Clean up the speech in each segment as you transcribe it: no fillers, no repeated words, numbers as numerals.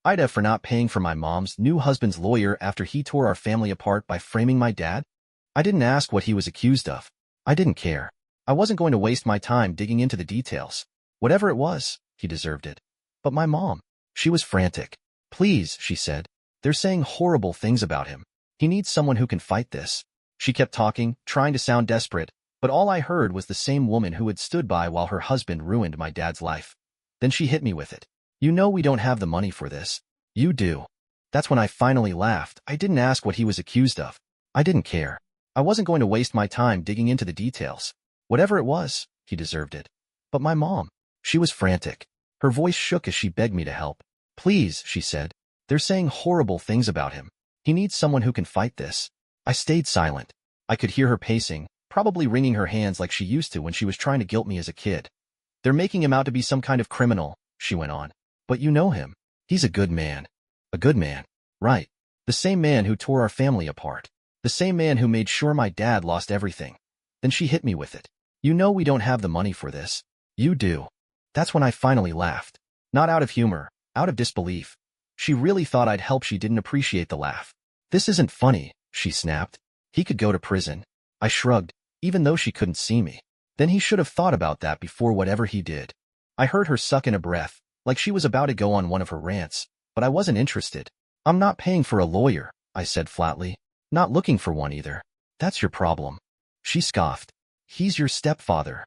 AITA for not paying for my mom's new husband's lawyer after he tore our family apart by framing my dad? I didn't ask what he was accused of. I didn't care. I wasn't going to waste my time digging into the details. Whatever it was, he deserved it. But my mom, she was frantic. Please, she said. They're saying horrible things about him. He needs someone who can fight this. She kept talking, trying to sound desperate, but all I heard was the same woman who had stood by while her husband ruined my dad's life. Then she hit me with it. You know we don't have the money for this. You do. That's when I finally laughed. I didn't ask what he was accused of. I didn't care. I wasn't going to waste my time digging into the details. Whatever it was, he deserved it. But my mom, she was frantic. Her voice shook as she begged me to help. Please, she said. They're saying horrible things about him. He needs someone who can fight this. I stayed silent. I could hear her pacing, probably wringing her hands like she used to when she was trying to guilt me as a kid. They're making him out to be some kind of criminal, she went on. But you know him. He's a good man. A good man. Right. The same man who tore our family apart. The same man who made sure my dad lost everything. Then she hit me with it. You know we don't have the money for this. You do. That's when I finally laughed. Not out of humor, out of disbelief. She really thought I'd help. She didn't appreciate the laugh. This isn't funny, she snapped. He could go to prison. I shrugged, even though she couldn't see me. Then he should have thought about that before whatever he did. I heard her suck in a breath, like she was about to go on one of her rants, but I wasn't interested. I'm not paying for a lawyer, I said flatly. Not looking for one either. That's your problem. She scoffed. He's your stepfather.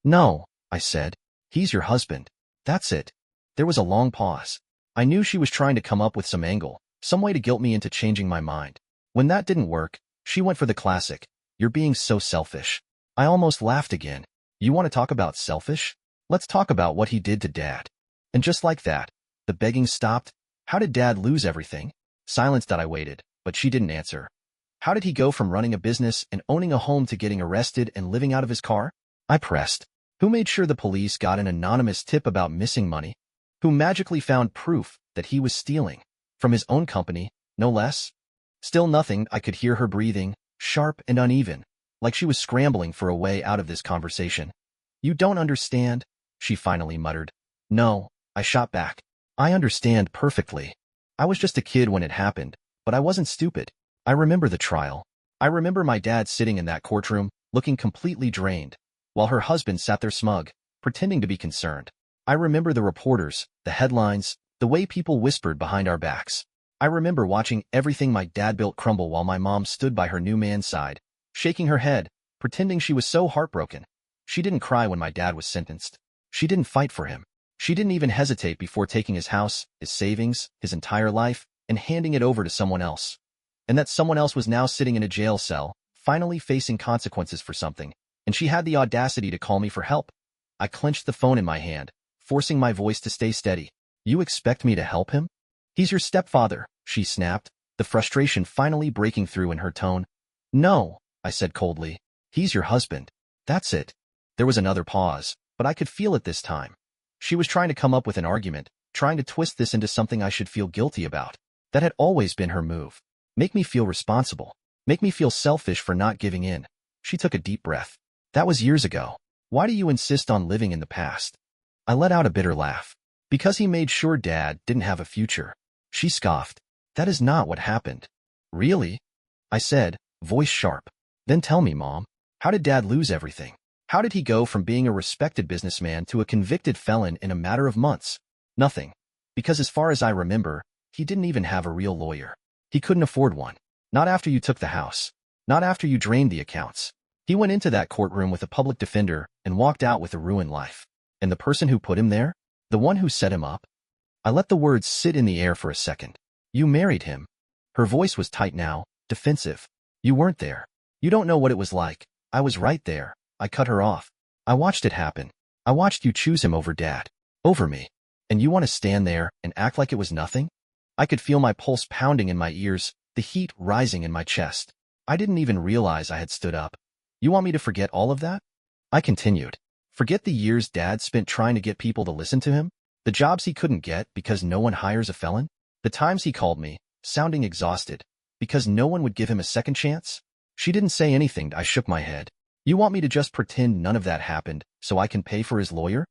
No, I said. He's your husband. That's it. There was a long pause. I knew she was trying to come up with some angle, some way to guilt me into changing my mind. When that didn't work, she went for the classic. You're being so selfish. I almost laughed again. You want to talk about selfish? Let's talk about what he did to Dad. And just like that, the begging stopped. How did Dad lose everything? Silenced that I waited, but she didn't answer. How did he go from running a business and owning a home to getting arrested and living out of his car? I pressed. Who made sure the police got an anonymous tip about missing money? Who magically found proof that he was stealing? From his own company, no less? Still nothing. I could hear her breathing, sharp and uneven, like she was scrambling for a way out of this conversation. You don't understand, she finally muttered. No, I shot back. I understand perfectly. I was just a kid when it happened, but I wasn't stupid. I remember the trial. I remember my dad sitting in that courtroom, looking completely drained, while her husband sat there smug, pretending to be concerned. I remember the reporters, the headlines, the way people whispered behind our backs. I remember watching everything my dad built crumble while my mom stood by her new man's side, shaking her head, pretending she was so heartbroken. She didn't cry when my dad was sentenced. She didn't fight for him. She didn't even hesitate before taking his house, his savings, his entire life, and handing it over to someone else. And that someone else was now sitting in a jail cell, finally facing consequences for something, and she had the audacity to call me for help. I clenched the phone in my hand, forcing my voice to stay steady. You expect me to help him? He's your stepfather, she snapped, the frustration finally breaking through in her tone. No, I said coldly. He's your husband. That's it. There was another pause, but I could feel it this time. She was trying to come up with an argument, trying to twist this into something I should feel guilty about. That had always been her move. Make me feel responsible. Make me feel selfish for not giving in. She took a deep breath. That was years ago. Why do you insist on living in the past? I let out a bitter laugh. Because he made sure Dad didn't have a future. She scoffed. That is not what happened. Really? I said, voice sharp. Then tell me, Mom. How did Dad lose everything? How did he go from being a respected businessman to a convicted felon in a matter of months? Nothing. Because as far as I remember, he didn't even have a real lawyer. He couldn't afford one. Not after you took the house. Not after you drained the accounts. He went into that courtroom with a public defender and walked out with a ruined life. And the person who put him there? The one who set him up? I let the words sit in the air for a second. You married him. Her voice was tight now, defensive. You weren't there. You don't know what it was like. I was right there. I cut her off. I watched it happen. I watched you choose him over Dad. Over me. And you want to stand there and act like it was nothing? I could feel my pulse pounding in my ears, the heat rising in my chest. I didn't even realize I had stood up. You want me to forget all of that? I continued. Forget the years Dad spent trying to get people to listen to him? The jobs he couldn't get because no one hires a felon? The times he called me, sounding exhausted, because no one would give him a second chance? She didn't say anything. I shook my head. You want me to just pretend none of that happened so I can pay for his lawyer?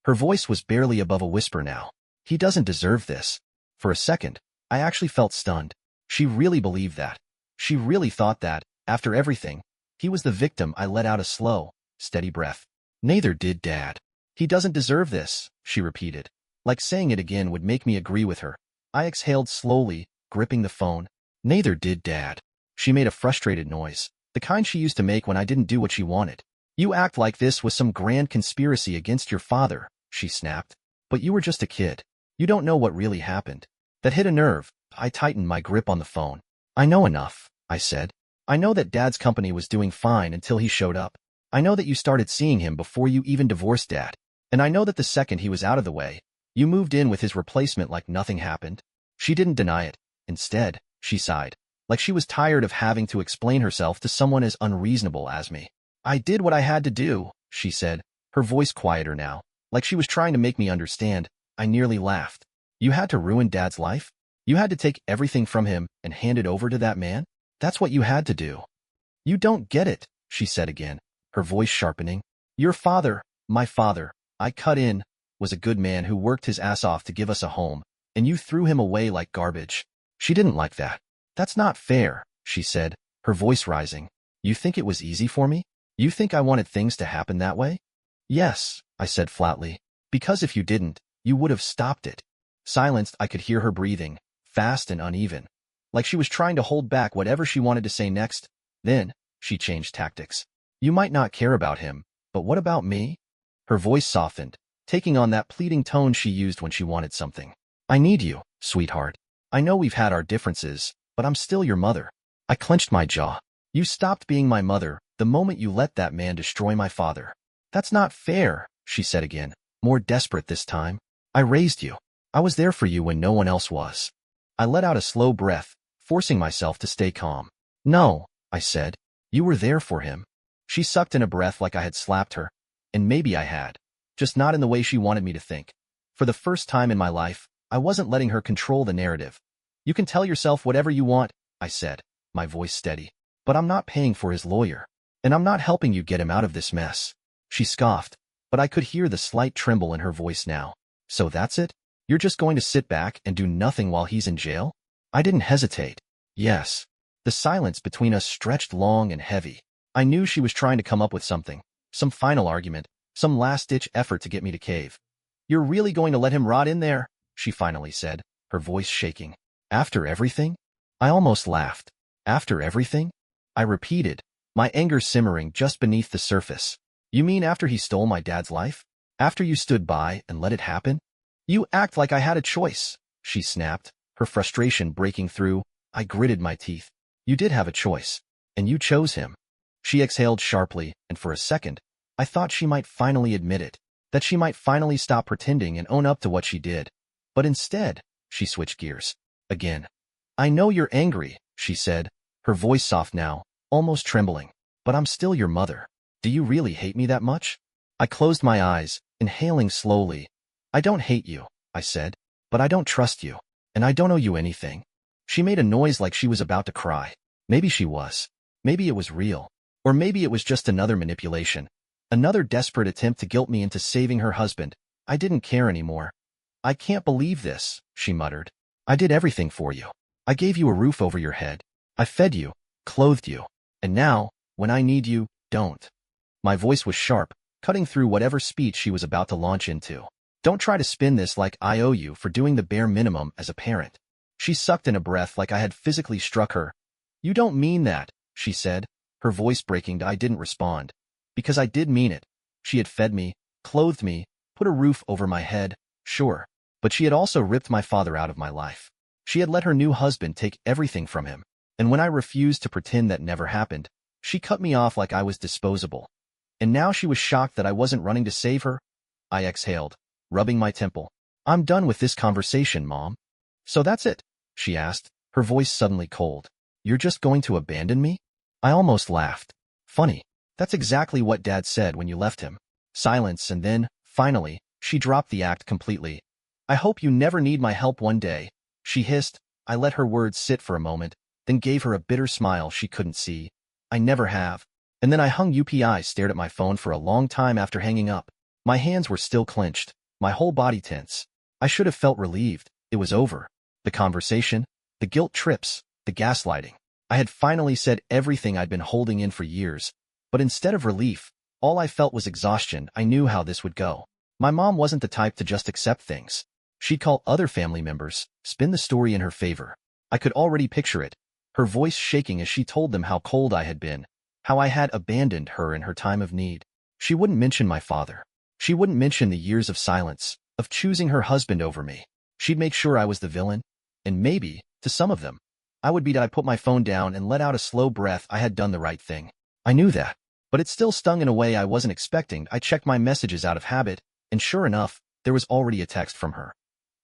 Her voice was barely above a whisper now. He doesn't deserve this. For a second, I actually felt stunned. She really believed that. She really thought that, after everything, he was the victim. I let out a slow, steady breath. Neither did Dad. He doesn't deserve this, she repeated. Like saying it again would make me agree with her. I exhaled slowly, gripping the phone. Neither did Dad. She made a frustrated noise, the kind she used to make when I didn't do what she wanted. You act like this was some grand conspiracy against your father, she snapped. But you were just a kid. You don't know what really happened. That hit a nerve. I tightened my grip on the phone. I know enough, I said. I know that Dad's company was doing fine until he showed up. I know that you started seeing him before you even divorced Dad. And I know that the second he was out of the way, you moved in with his replacement like nothing happened. She didn't deny it. Instead, she sighed, like she was tired of having to explain herself to someone as unreasonable as me. I did what I had to do, she said, her voice quieter now, like she was trying to make me understand. I nearly laughed. You had to ruin Dad's life? You had to take everything from him and hand it over to that man? That's what you had to do. You don't get it, she said again, her voice sharpening. Your father, my father, I cut in, was a good man who worked his ass off to give us a home, and you threw him away like garbage. She didn't like that. That's not fair, she said, her voice rising. You think it was easy for me? You think I wanted things to happen that way? Yes, I said flatly, because if you didn't, you would have stopped it. Silenced, I could hear her breathing, fast and uneven, like she was trying to hold back whatever she wanted to say next. Then, she changed tactics. You might not care about him, but what about me? Her voice softened, taking on that pleading tone she used when she wanted something. I need you, sweetheart. I know we've had our differences, but I'm still your mother. I clenched my jaw. You stopped being my mother the moment you let that man destroy my father. That's not fair, she said again, more desperate this time. I raised you. I was there for you when no one else was. I let out a slow breath, forcing myself to stay calm. No, I said. You were there for him. She sucked in a breath like I had slapped her. And maybe I had. Just not in the way she wanted me to think. For the first time in my life, I wasn't letting her control the narrative. You can tell yourself whatever you want, I said, my voice steady. But I'm not paying for his lawyer. And I'm not helping you get him out of this mess. She scoffed, but I could hear the slight tremble in her voice now. So that's it? You're just going to sit back and do nothing while he's in jail? I didn't hesitate. Yes. The silence between us stretched long and heavy. I knew she was trying to come up with something, some final argument, some last-ditch effort to get me to cave. You're really going to let him rot in there? She finally said, her voice shaking. After everything? I almost laughed. After everything? I repeated, my anger simmering just beneath the surface. You mean after he stole my dad's life? After you stood by and let it happen? You act like I had a choice, she snapped, her frustration breaking through. I gritted my teeth. You did have a choice, and you chose him. She exhaled sharply, and for a second, I thought she might finally admit it, that she might finally stop pretending and own up to what she did. But instead, she switched gears. Again. I know you're angry, she said, her voice soft now, almost trembling. But I'm still your mother. Do you really hate me that much? I closed my eyes, inhaling slowly. I don't hate you, I said, but I don't trust you, and I don't owe you anything. She made a noise like she was about to cry. Maybe she was. Maybe it was real. Or maybe it was just another manipulation. Another desperate attempt to guilt me into saving her husband. I didn't care anymore. I can't believe this, she muttered. I did everything for you. I gave you a roof over your head. I fed you, clothed you. And now, when I need you, don't. My voice was sharp, cutting through whatever speech she was about to launch into. Don't try to spin this like I owe you for doing the bare minimum as a parent. She sucked in a breath like I had physically struck her. You don't mean that, she said, her voice breaking. I didn't respond. Because I did mean it. She had fed me, clothed me, put a roof over my head, sure. But she had also ripped my father out of my life. She had let her new husband take everything from him. And when I refused to pretend that never happened, she cut me off like I was disposable. And now she was shocked that I wasn't running to save her. I exhaled, rubbing my temple. I'm done with this conversation, Mom. So that's it? She asked, her voice suddenly cold. You're just going to abandon me? I almost laughed. Funny. That's exactly what Dad said when you left him. Silence, and then, finally, she dropped the act completely. I hope you never need my help one day, she hissed. I let her words sit for a moment, then gave her a bitter smile she couldn't see. I never have. And then I hung up. I stared at my phone for a long time after hanging up. My hands were still clenched, my whole body tense. I should have felt relieved. It was over. The conversation, the guilt trips, the gaslighting. I had finally said everything I'd been holding in for years, but instead of relief, all I felt was exhaustion. I knew how this would go. My mom wasn't the type to just accept things. She'd call other family members, spin the story in her favor. I could already picture it, her voice shaking as she told them how cold I had been, how I had abandoned her in her time of need. She wouldn't mention my father. She wouldn't mention the years of silence, of choosing her husband over me. She'd make sure I was the villain, and maybe, to some of them, I would be that I put my phone down and let out a slow breath. I had done the right thing. I knew that, but it still stung in a way I wasn't expecting. I checked my messages out of habit, and sure enough, there was already a text from her.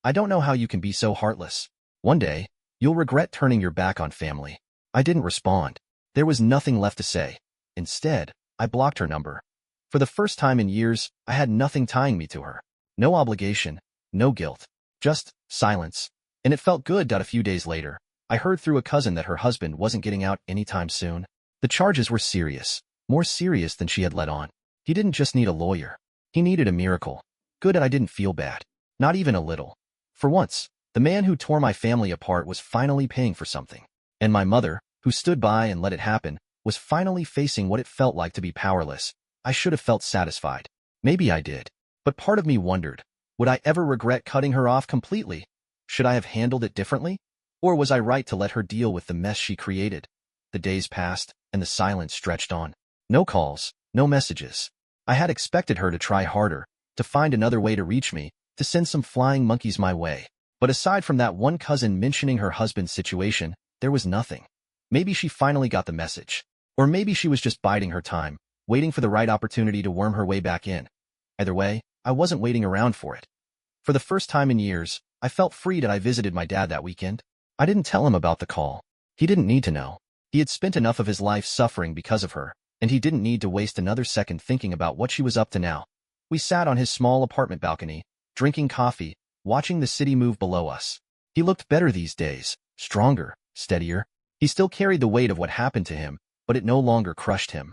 I don't know how you can be so heartless. One day, you'll regret turning your back on family. I didn't respond. There was nothing left to say. Instead, I blocked her number. For the first time in years, I had nothing tying me to her. No obligation, no guilt, just silence. And it felt good. A few days later, I heard through a cousin that her husband wasn't getting out anytime soon. The charges were serious, more serious than she had let on. He didn't just need a lawyer. He needed a miracle. Good, I didn't feel bad. Not even a little. For once, the man who tore my family apart was finally paying for something. And my mother, who stood by and let it happen, was finally facing what it felt like to be powerless. I should have felt satisfied. Maybe I did. But part of me wondered, would I ever regret cutting her off completely? Should I have handled it differently? Or was I right to let her deal with the mess she created? The days passed, and the silence stretched on. No calls, no messages. I had expected her to try harder, to find another way to reach me, to send some flying monkeys my way. But aside from that one cousin mentioning her husband's situation, there was nothing. Maybe she finally got the message. Or maybe she was just biding her time, waiting for the right opportunity to worm her way back in. Either way, I wasn't waiting around for it. For the first time in years, I felt free that I visited my dad that weekend. I didn't tell him about the call. He didn't need to know. He had spent enough of his life suffering because of her, and he didn't need to waste another second thinking about what she was up to now. We sat on his small apartment balcony, drinking coffee, watching the city move below us. He looked better these days, stronger, steadier. He still carried the weight of what happened to him, but it no longer crushed him.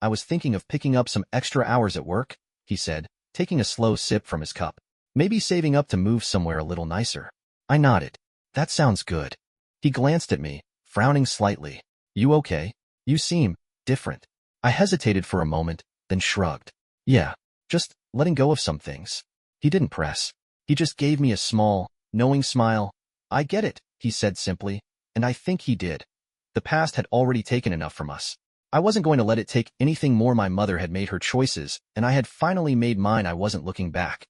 I was thinking of picking up some extra hours at work, he said, taking a slow sip from his cup. Maybe saving up to move somewhere a little nicer. I nodded. That sounds good. He glanced at me, frowning slightly. You okay? You seem different. I hesitated for a moment, then shrugged. Yeah, just letting go of some things. He didn't press. He just gave me a small, knowing smile. I get it, he said simply, and I think he did. The past had already taken enough from us. I wasn't going to let it take anything more. My mother had made her choices, and I had finally made mine. I wasn't looking back.